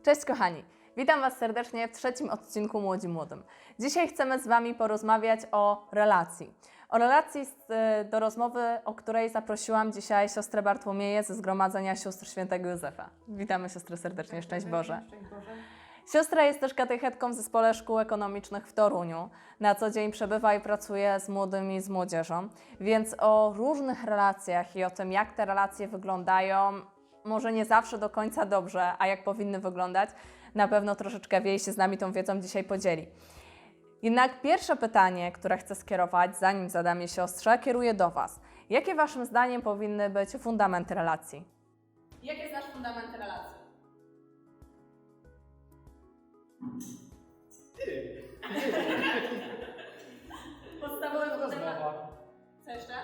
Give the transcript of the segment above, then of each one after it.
Cześć kochani, witam Was serdecznie w trzecim odcinku Młodzi Młodym. Dzisiaj chcemy z Wami porozmawiać o relacji. O relacji do rozmowy, o której zaprosiłam dzisiaj siostrę Bartłomieję ze Zgromadzenia Sióstr Świętego Józefa. Witamy siostrę serdecznie, szczęść Boże. Siostra jest też katechetką w Zespole Szkół Ekonomicznych w Toruniu. Na co dzień przebywa i pracuje z młodymi, z młodzieżą. Więc o różnych relacjach i o tym, jak te relacje wyglądają, może nie zawsze do końca dobrze, a jak powinny wyglądać, na pewno troszeczkę wie i się z nami tą wiedzą dzisiaj podzieli. Jednak pierwsze pytanie, które chcę skierować, zanim zadam je siostrze, kieruję do Was. Jakie Waszym zdaniem powinny być fundamenty relacji? Jakie znasz fundamenty relacji? Podstawowe fundamenty. Co jeszcze?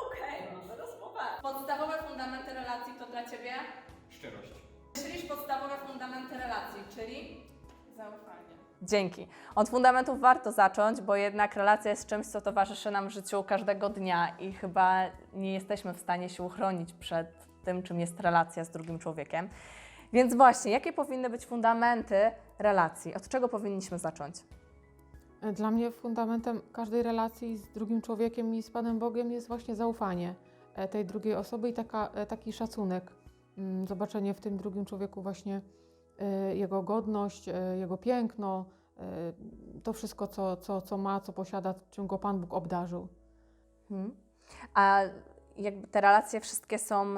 Okej, rozmowa. Podstawowe fundamenty relacji to dla Ciebie? Szczerość. Myślisz podstawowe fundamenty relacji, czyli? Zaufanie. Dzięki. Od fundamentów warto zacząć, bo jednak relacja jest czymś, co towarzyszy nam w życiu każdego dnia i chyba nie jesteśmy w stanie się uchronić przed tym, czym jest relacja z drugim człowiekiem. Więc właśnie, jakie powinny być fundamenty relacji? Od czego powinniśmy zacząć? Dla mnie fundamentem każdej relacji z drugim człowiekiem i z Panem Bogiem jest właśnie zaufanie tej drugiej osoby i taki szacunek. Zobaczenie w tym drugim człowieku właśnie jego godność, jego piękno, to wszystko, co ma, co posiada, czym go Pan Bóg obdarzył. A jakby te relacje wszystkie są,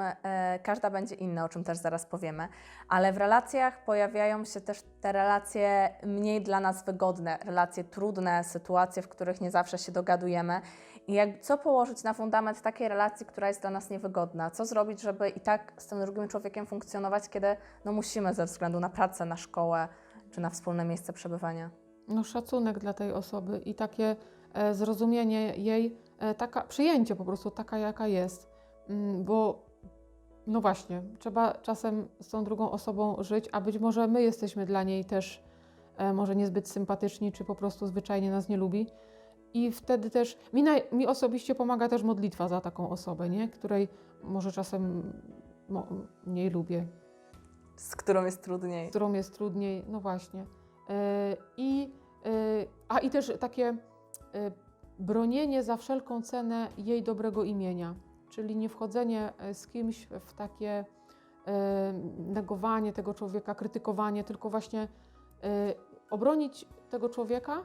każda będzie inna, o czym też zaraz powiemy, ale w relacjach pojawiają się też te relacje mniej dla nas wygodne, relacje trudne, sytuacje, w których nie zawsze się dogadujemy. I co położyć na fundament takiej relacji, która jest dla nas niewygodna? Co zrobić, żeby i tak z tym drugim człowiekiem funkcjonować, kiedy musimy ze względu na pracę, na szkołę czy na wspólne miejsce przebywania? Szacunek dla tej osoby i takie zrozumienie jej, przyjęcie po prostu taka, jaka jest. Bo właśnie, trzeba czasem z tą drugą osobą żyć, a być może my jesteśmy dla niej też może niezbyt sympatyczni, czy po prostu zwyczajnie nas nie lubi. I wtedy też mi osobiście pomaga też modlitwa za taką osobę, nie? Której może czasem mniej lubię. Z którą jest trudniej. Z którą jest trudniej, no właśnie. I też takie bronienie za wszelką cenę jej dobrego imienia, czyli nie wchodzenie z kimś w takie negowanie tego człowieka, krytykowanie, tylko właśnie obronić tego człowieka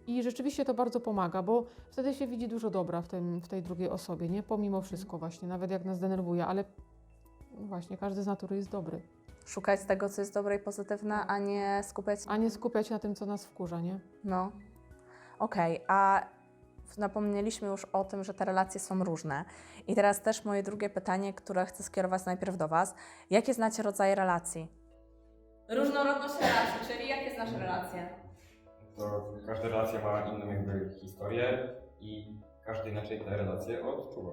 i rzeczywiście to bardzo pomaga, bo wtedy się widzi dużo dobra w tej drugiej osobie, nie? Pomimo wszystko właśnie, nawet jak nas denerwuje, ale właśnie każdy z natury jest dobry. Szukać tego, co jest dobre i pozytywne, a nie skupiać się na tym, co nas wkurza, nie? No, okej, a napomnieliśmy już o tym, że te relacje są różne. I teraz też moje drugie pytanie, które chcę skierować najpierw do Was. Jakie znacie rodzaje relacji? Różnorodność relacji, czyli jakie znasz relacje? To każda relacja ma inną jakby historię i każdy inaczej te relacje odczuwa.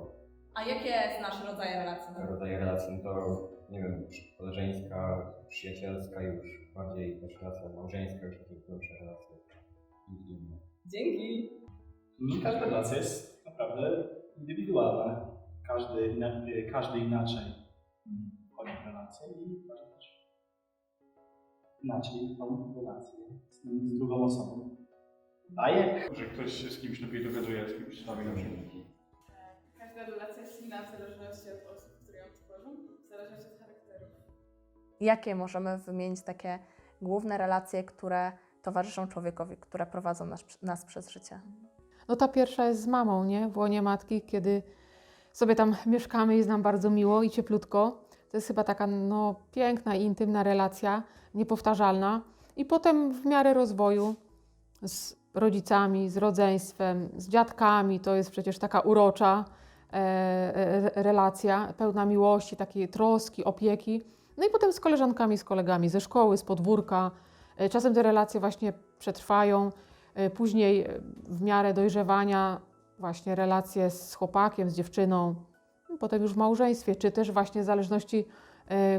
A jakie znasz rodzaje relacji? Rodzaje relacji no to, nie wiem, koleżeńska, przyjacielska już, bardziej też relacja małżeńska, już takie głębsze relacje i inne. Dzięki! Każda relacja jest naprawdę indywidualna. Każdy inaczej wchodzi w relację i każdy też inaczej tą relację z drugą osobą daje. Że ktoś się z kimś lepiej dogaduje, z kimś słabiej na przykład. Każda relacja jest inna w zależności od osób, które ją tworzą, w zależności od charakteru. Jakie możemy wymienić takie główne relacje, które towarzyszą człowiekowi, które prowadzą nas przez życie? No ta pierwsza jest z mamą, nie? W łonie matki, kiedy sobie tam mieszkamy, jest nam bardzo miło i cieplutko. To jest chyba taka piękna i intymna relacja, niepowtarzalna. I potem w miarę rozwoju z rodzicami, z rodzeństwem, z dziadkami, to jest przecież taka urocza relacja, pełna miłości, takiej troski, opieki. No i potem z koleżankami, z kolegami, ze szkoły, z podwórka. Czasem te relacje właśnie przetrwają. Później w miarę dojrzewania właśnie relacje z chłopakiem, z dziewczyną, potem już w małżeństwie, czy też właśnie w zależności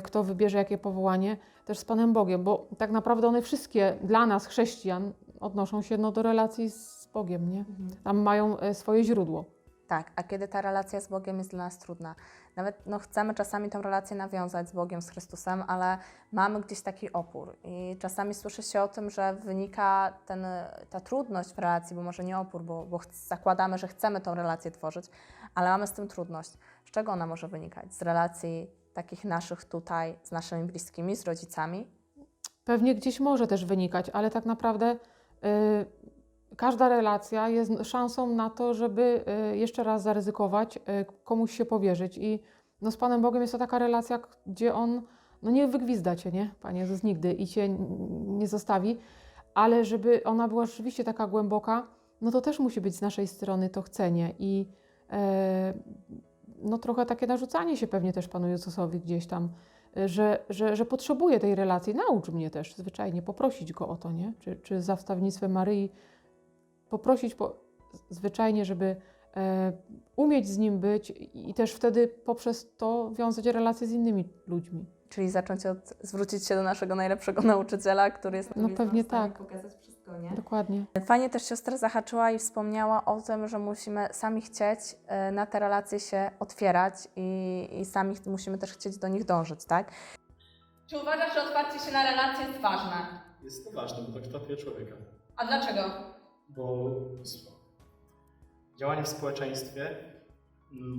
kto wybierze jakie powołanie, też z Panem Bogiem, bo tak naprawdę one wszystkie dla nas, chrześcijan, odnoszą się do relacji z Bogiem, nie? Tam mają swoje źródło. Tak, a kiedy ta relacja z Bogiem jest dla nas trudna. Nawet chcemy czasami tę relację nawiązać z Bogiem, z Chrystusem, ale mamy gdzieś taki opór. I czasami słyszy się o tym, że wynika ta trudność w relacji, bo może nie opór, bo zakładamy, że chcemy tą relację tworzyć, ale mamy z tym trudność. Z czego ona może wynikać? Z relacji takich naszych tutaj, z naszymi bliskimi, z rodzicami? Pewnie gdzieś może też wynikać, ale tak naprawdę każda relacja jest szansą na to, żeby jeszcze raz zaryzykować, komuś się powierzyć. I z Panem Bogiem jest to taka relacja, gdzie On nie wygwizda Cię, nie? Panie Jezus, nigdy i Cię nie zostawi, ale żeby ona była rzeczywiście taka głęboka, to też musi być z naszej strony to chcenie i trochę takie narzucanie się pewnie też Panu Jezusowi gdzieś tam, że potrzebuję tej relacji. Naucz mnie też zwyczajnie, poprosić Go o to, nie? Czy za wstawiennictwem Maryi poprosić zwyczajnie, żeby umieć z Nim być i też wtedy poprzez to wiązać relacje z innymi ludźmi. Czyli zacząć zwrócić się do naszego najlepszego nauczyciela, który jest nam pewnie w stanie tak. pokazać wszystko, nie? Dokładnie. Fajnie też siostra zahaczyła i wspomniała o tym, że musimy sami chcieć na te relacje się otwierać i sami musimy też chcieć do nich dążyć, tak? Czy uważasz, że otwarcie się na relacje jest ważne? Jest to ważne, bo tak kształtuje człowieka. A dlaczego? Bo działanie w społeczeństwie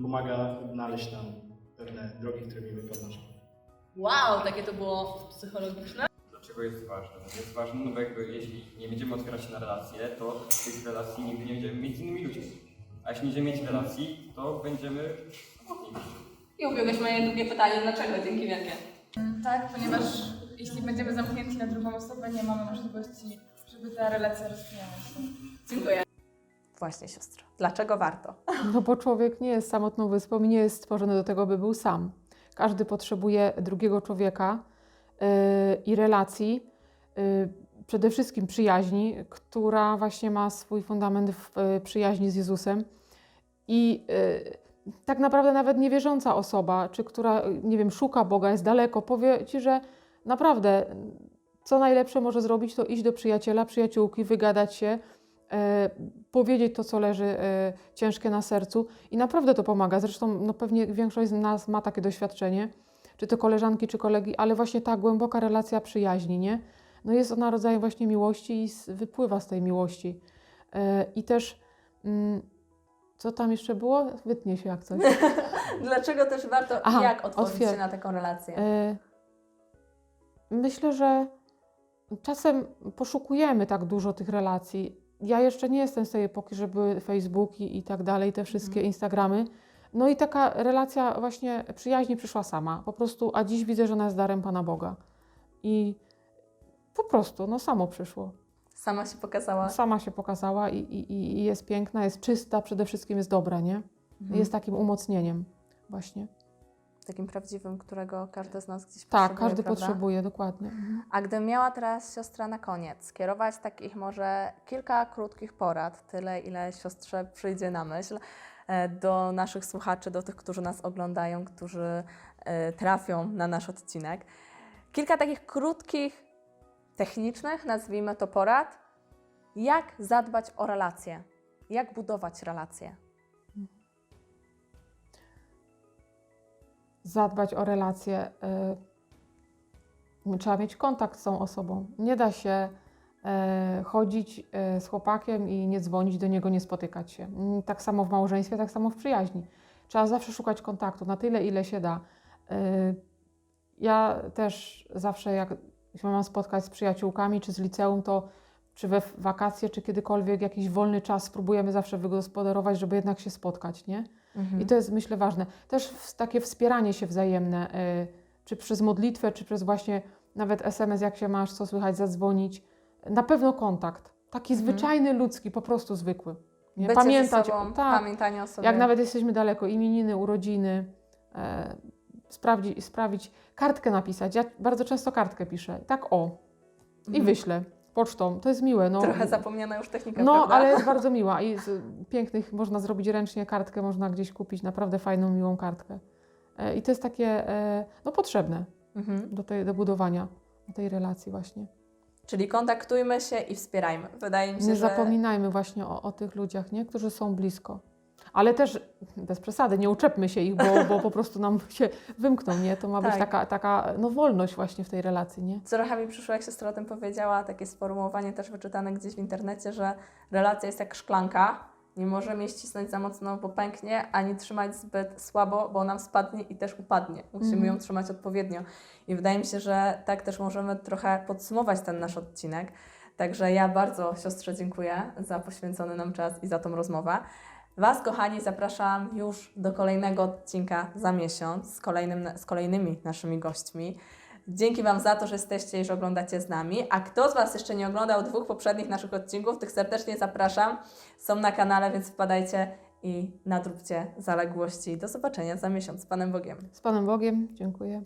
pomaga odnaleźć nam pewne drogi, którymi my podążamy. Wow, takie to było psychologiczne. Dlaczego jest ważne? Jest ważne, bo jakby jeśli nie będziemy otwierać się na relacje, to tych relacji nigdy nie będziemy mieć z innymi ludźmi. A jeśli nie będziemy mieć relacji, to będziemy samotni. I ubiegłeś moje drugie pytanie, dlaczego? Dzięki wielkie. Tak, ponieważ jeśli będziemy zamknięci na drugą osobę, nie mamy możliwości, żeby ta relacja rozwijała się. Dziękuję. Właśnie siostro, dlaczego warto? Bo człowiek nie jest samotną wyspą i nie jest stworzony do tego, by był sam. Każdy potrzebuje drugiego człowieka i relacji, przede wszystkim przyjaźni, która właśnie ma swój fundament w przyjaźni z Jezusem. I tak naprawdę nawet niewierząca osoba, czy która, nie wiem, szuka Boga, jest daleko, powie Ci, że naprawdę co najlepsze może zrobić, to iść do przyjaciela, przyjaciółki, wygadać się, powiedzieć to, co leży ciężkie na sercu i naprawdę to pomaga. Zresztą pewnie większość z nas ma takie doświadczenie, czy to koleżanki, czy kolegi, ale właśnie ta głęboka relacja przyjaźni, nie? Jest ona rodzajem właśnie miłości i wypływa z tej miłości. I też, co tam jeszcze było? Wytnie się jak coś. Dlaczego też warto, Aha, jak otworzyć się na taką relację? Myślę, że czasem poszukujemy tak dużo tych relacji. Ja jeszcze nie jestem z tej epoki, że były Facebooki i tak dalej, te wszystkie Instagramy. I taka relacja właśnie przyjaźni przyszła sama. Po prostu, a dziś widzę, że ona jest darem Pana Boga. I po prostu, samo przyszło. Sama się pokazała. Sama się pokazała i jest piękna, jest czysta, przede wszystkim jest dobra, nie? Jest takim umocnieniem właśnie. Takim prawdziwym, którego każdy z nas gdzieś Tak, potrzebuje, każdy prawda? potrzebuje, dokładnie. A gdybym miała teraz siostra na koniec skierować takich może kilka krótkich porad, tyle ile siostrze przyjdzie na myśl, do naszych słuchaczy, do tych, którzy nas oglądają, którzy trafią na nasz odcinek. Kilka takich krótkich, technicznych, nazwijmy to porad, jak zadbać o relacje, jak budować relacje. Zadbać o relacje. Trzeba mieć kontakt z tą osobą. Nie da się chodzić z chłopakiem i nie dzwonić do niego, nie spotykać się. Tak samo w małżeństwie, tak samo w przyjaźni. Trzeba zawsze szukać kontaktu, na tyle, ile się da. Ja też zawsze, jak się mam spotkać z przyjaciółkami, czy z liceum, to czy we wakacje, czy kiedykolwiek jakiś wolny czas spróbujemy zawsze wygospodarować, żeby jednak się spotkać, nie? I to jest, myślę, ważne. Też takie wspieranie się wzajemne, czy przez modlitwę, czy przez właśnie nawet SMS, jak się masz, co słychać, zadzwonić. Na pewno kontakt. Taki zwyczajny, ludzki, po prostu zwykły. Nie? Bycie Pamiętać, ze sobą, tak, pamiętanie o sobie. jak nawet jesteśmy daleko, imieniny, urodziny, sprawić, kartkę napisać. Ja bardzo często kartkę piszę. Tak i wyślę pocztą. To jest miłe. Trochę zapomniana już technika, No, prawda? ale jest bardzo miła i z pięknych można zrobić ręcznie kartkę, można gdzieś kupić naprawdę fajną, miłą kartkę. I to jest takie potrzebne do budowania tej relacji właśnie. Czyli kontaktujmy się i wspierajmy. Wydaje mi się, Nie że... zapominajmy właśnie o tych ludziach, nie? Którzy są blisko. ale też bez przesady, nie uczepmy się ich, bo po prostu nam się wymkną, nie? To ma być Tak. taka no, wolność właśnie w tej relacji, nie? Trochę mi przyszło, jak siostra o tym powiedziała, takie sformułowanie też wyczytane gdzieś w internecie, że relacja jest jak szklanka. Nie możemy jej ścisnąć za mocno, bo pęknie, ani trzymać zbyt słabo, bo nam spadnie i też upadnie. Musimy ją trzymać odpowiednio. I wydaje mi się, że tak też możemy trochę podsumować ten nasz odcinek. Także ja bardzo siostrze dziękuję za poświęcony nam czas i za tą rozmowę. Was, kochani, zapraszam już do kolejnego odcinka za miesiąc z kolejnymi naszymi gośćmi. Dzięki Wam za to, że jesteście i że oglądacie z nami. A kto z Was jeszcze nie oglądał 2 poprzednich naszych odcinków, tych serdecznie zapraszam. Są na kanale, więc wpadajcie i nadróbcie zaległości. Do zobaczenia za miesiąc. Z Panem Bogiem. Z Panem Bogiem, dziękuję.